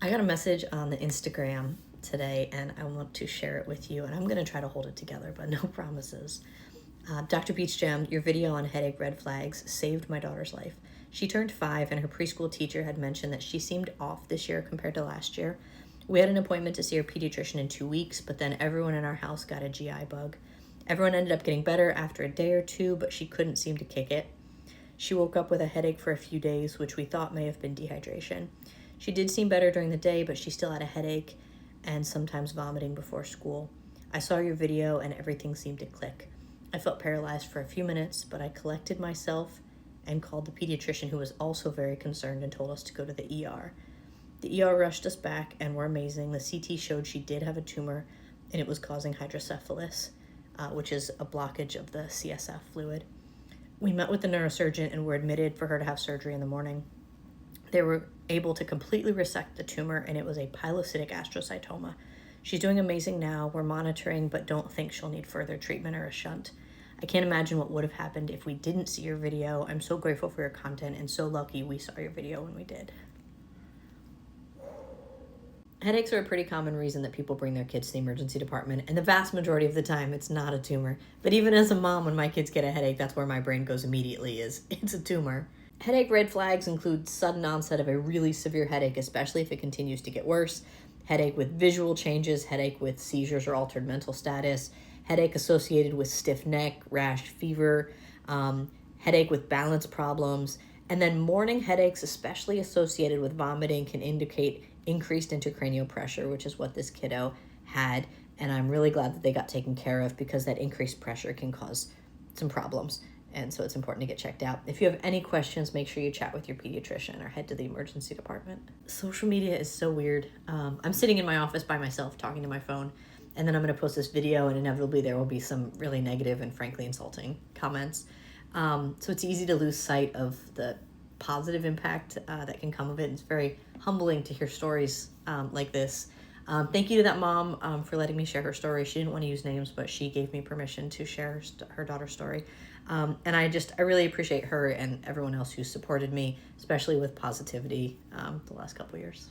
I got a message on the Instagram today and I want to share it with you, and I'm going to try to hold it together, but no promises. Dr. Peach Jam, your video on headache red flags saved my daughter's life. She turned 5 and her preschool teacher had mentioned that she seemed off this year compared to last year. We had an appointment to see her pediatrician in 2 weeks, but then everyone in our house got a GI bug. Everyone ended up getting better after a day or two, but she couldn't seem to kick it. She woke up with a headache for a few days, which we thought may have been dehydration. She did seem better during the day, but she still had a headache and sometimes vomiting before school. I saw your video and everything seemed to click. I felt paralyzed for a few minutes, but I collected myself and called the pediatrician, who was also very concerned and told us to go to the ER. The ER rushed us back and were amazing. The CT showed she did have a tumor and it was causing hydrocephalus, which is a blockage of the CSF fluid. We met with the neurosurgeon and were admitted for her to have surgery in the morning. They were able to completely resect the tumor, and it was a pilocytic astrocytoma. She's doing amazing now. We're monitoring, but don't think she'll need further treatment or a shunt. I can't imagine what would have happened if we didn't see your video. I'm so grateful for your content and so lucky we saw your video when we did. Headaches are a pretty common reason that people bring their kids to the emergency department, and the vast majority of the time it's not a tumor. But even as a mom, when my kids get a headache, that's where my brain goes immediately, is it's a tumor. Headache red flags include sudden onset of a really severe headache, especially if it continues to get worse, headache with visual changes, headache with seizures or altered mental status, headache associated with stiff neck, rash, fever, headache with balance problems, and then morning headaches, especially associated with vomiting, can indicate increased intracranial pressure, which is what this kiddo had. And I'm really glad that they got taken care of, because that increased pressure can cause some problems. And so it's important to get checked out. If you have any questions, make sure you chat with your pediatrician or head to the emergency department. Social media is so weird. I'm sitting in my office by myself talking to my phone, and then I'm going to post this video, and inevitably there will be some really negative and frankly insulting comments. So it's easy to lose sight of the positive impact that can come of it. It's very humbling to hear stories like this. Thank you to that mom for letting me share her story. She didn't want to use names, but she gave me permission to share her daughter's story. And I really appreciate her and everyone else who supported me, especially with positivity the last couple years.